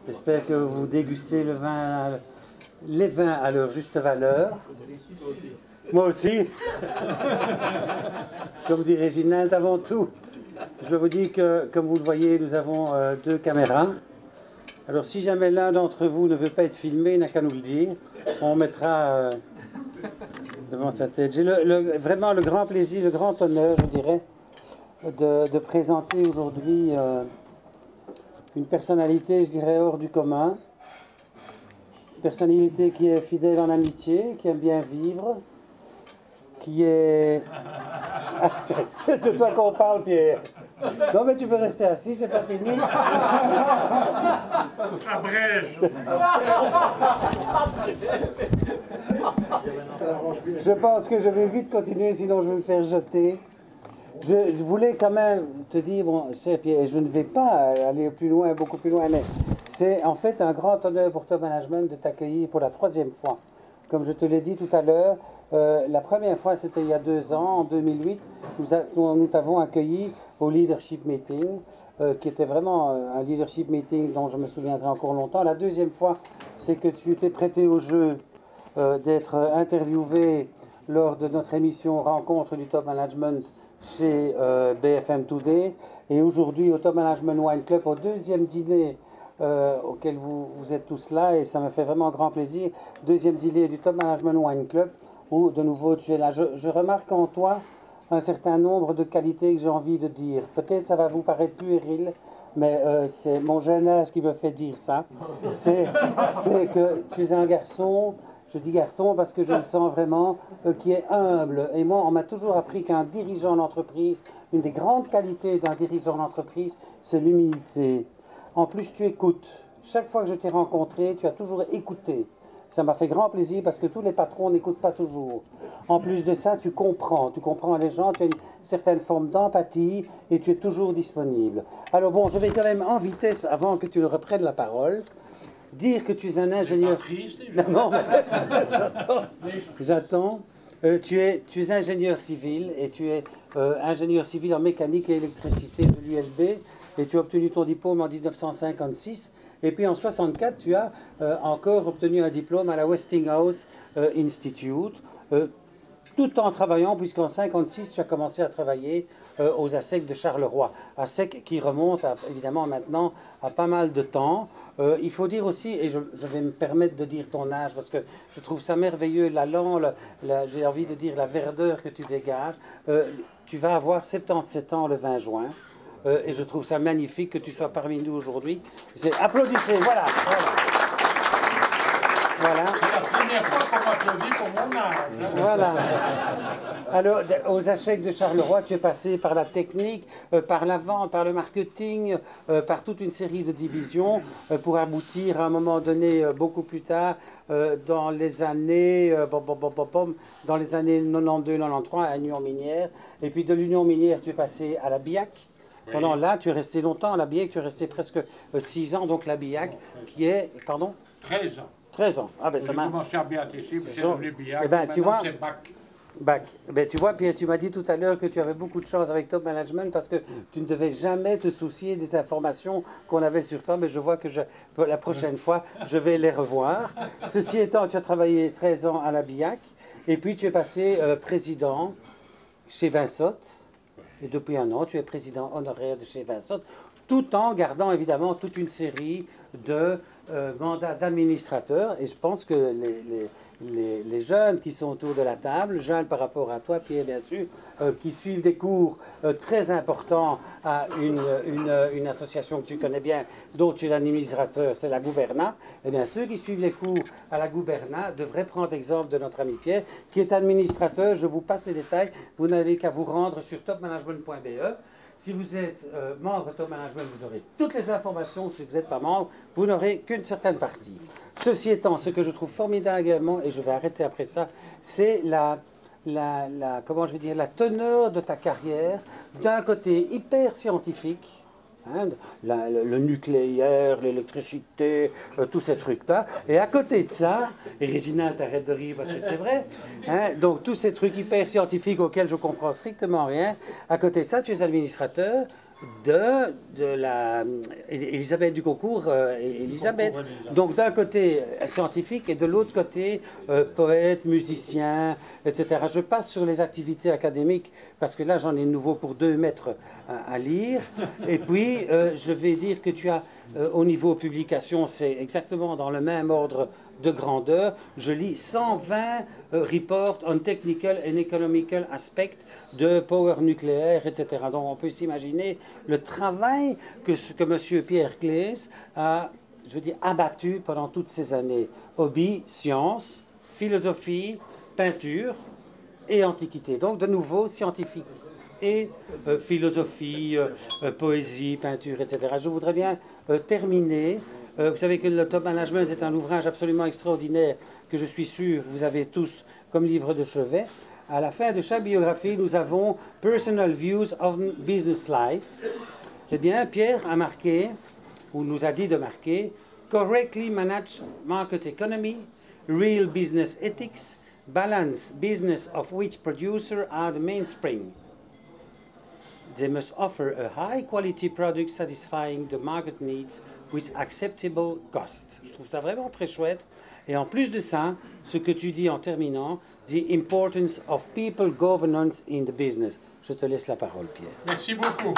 J'espère que vous dégustez les vins à leur juste valeur. Moi aussi. Comme dit Réginald, avant tout, je vous dis que, comme vous le voyez, nous avons deux caméras. Alors, si jamais l'un d'entre vous ne veut pas être filmé, il n'a qu'à nous le dire. On mettra devant sa tête. J'ai vraiment le grand plaisir, le grand honneur, je dirais, de présenter aujourd'hui une personnalité, je dirais, hors du commun. Une personnalité qui est fidèle en amitié, qui aime bien vivre, qui est... C'est de toi qu'on parle, Pierre. Non, mais tu peux rester assis, c'est pas fini. Je pense que je vais vite continuer, sinon je vais me faire jeter. Je voulais quand même te dire, bon, Pierre, je ne vais pas aller plus loin, beaucoup plus loin, mais c'est en fait un grand honneur pour Top Management de t'accueillir pour la 3e fois. Comme je te l'ai dit tout à l'heure, la première fois c'était il y a 2 ans, en 2008, nous t'avons accueilli au Leadership Meeting, qui était vraiment un Leadership Meeting dont je me souviendrai encore longtemps. La 2e fois, c'est que tu t'es prêté au jeu d'être interviewé lors de notre émission Rencontre du Top Management chez BFM Today, et aujourd'hui au Top Management Wine Club, au 2e dîner auquel vous êtes tous là, et ça me fait vraiment grand plaisir. 2e dîner du Top Management Wine Club, où de nouveau tu es là. Je remarque en toi un certain nombre de qualités que j'ai envie de dire. Peut-être ça va vous paraître puéril, mais c'est mon jeune âge qui me fait dire ça. C'est que tu es un garçon. Je dis garçon parce que je le sens vraiment, qui est humble. Et moi, on m'a toujours appris qu'un dirigeant d'entreprise, une des grandes qualités d'un dirigeant d'entreprise, c'est l'humilité. En plus, tu écoutes. Chaque fois que je t'ai rencontré, tu as toujours écouté. Ça m'a fait grand plaisir parce que tous les patrons n'écoutent pas toujours. En plus de ça, tu comprends les gens, tu as une certaine forme d'empathie et tu es toujours disponible. Alors bon, je vais quand même en vitesse, avant que tu reprennes la parole, dire que tu es un ingénieur... Non, j'attends. Tu es ingénieur civil et tu es ingénieur civil en mécanique et électricité de l'ULB et tu as obtenu ton diplôme en 1956. Et puis en 1964, tu as encore obtenu un diplôme à la Westinghouse Institute, tout en travaillant, puisqu'en 1956, tu as commencé à travailler aux ASSEC de Charleroi. ASSEC qui remonte évidemment maintenant à pas mal de temps. Il faut dire aussi, et je vais me permettre de dire ton âge, parce que je trouve ça merveilleux, j'ai envie de dire la verdeur que tu dégages. Tu vas avoir 77 ans le 20 juin. Et je trouve ça magnifique que tu sois parmi nous aujourd'hui. Applaudissez, voilà. Voilà. C'est la première fois qu'on m'applaudit pour mon âge. Voilà. Alors, aux ASSEC de Charleroi, tu es passé par la technique, par la vente, par le marketing, par toute une série de divisions, pour aboutir à un moment donné, beaucoup plus tard, dans les années 92-93, à l'Union Minière. Et puis de l'Union Minière, tu es passé à la BIAC. Pendant là, tu es resté longtemps à la BIAC, tu es resté presque 6 ans, donc la BIAC, qui est, pardon 13 ans. 13 ans. Ah ben ça m'a... J'ai commencé à BATC, puis c'est devenu BIAC, eh ben, tu vois, c'est BAC. BAC. Ben, tu vois, Pierre, tu m'as dit tout à l'heure que tu avais beaucoup de chance avec Top Management parce que tu ne devais jamais te soucier des informations qu'on avait sur toi, mais je vois que la prochaine fois, je vais les revoir. Ceci étant, tu as travaillé 13 ans à la BIAC, et puis tu es passé président chez Vinsot. Et depuis 1 an, tu es président honoraire de chez Vinsot, tout en gardant évidemment toute une série de mandats d'administrateur. Et je pense que les jeunes qui sont autour de la table, jeunes par rapport à toi, Pierre, bien sûr, qui suivent des cours très importants à une association que tu connais bien, dont tu es l'administrateur, c'est la Gouverna, eh bien, ceux qui suivent les cours à la Gouverna devraient prendre exemple de notre ami Pierre, qui est administrateur. Je vous passe les détails. Vous n'avez qu'à vous rendre sur topmanagement.be. Si vous êtes membre de Top Management, vous aurez toutes les informations. Si vous n'êtes pas membre, vous n'aurez qu'une certaine partie. Ceci étant, ce que je trouve formidable également, et je vais arrêter après ça, c'est comment je vais dire, la teneur de ta carrière, d'un côté hyper scientifique, hein, le nucléaire, l'électricité, tous ces trucs-là. Et à côté de ça, et Régina, t'arrêtes de rire parce que c'est vrai, hein, donc tous ces trucs hyper scientifiques auxquels je comprends strictement rien, à côté de ça, tu es administrateur de la Elisabeth du concours, Elisabeth. Donc d'un côté scientifique et de l'autre côté poète, musicien, etc. Je passe sur les activités académiques parce que là j'en ai de nouveau pour 2 mètres à lire. Et puis je vais dire que tu as au niveau publication, c'est exactement dans le même ordre de grandeur. Je lis 120 reports on technical and economical aspects de power nucléaire, etc. Donc on peut s'imaginer le travail que M. Pierre Claeys a, je veux dire, abattu pendant toutes ces années. Hobby, science, philosophie, peinture et antiquité. Donc de nouveau scientifique et philosophie, poésie, peinture, etc. Je voudrais bien terminer. Vous savez que le Top Management est un ouvrage absolument extraordinaire que je suis sûr vous avez tous comme livre de chevet. À la fin de chaque biographie, nous avons Personal Views of Business Life. Eh bien, Pierre a marqué, ou nous a dit de marquer, Correctly Managed Market Economy, Real Business Ethics, Balance Business of which producers are the mainspring. They must offer a high-quality product satisfying the market needs with acceptable cost. Je trouve ça vraiment très chouette. Et en plus de ça, ce que tu dis en terminant, the importance of people governance in the business. Je te laisse la parole, Pierre. Merci beaucoup.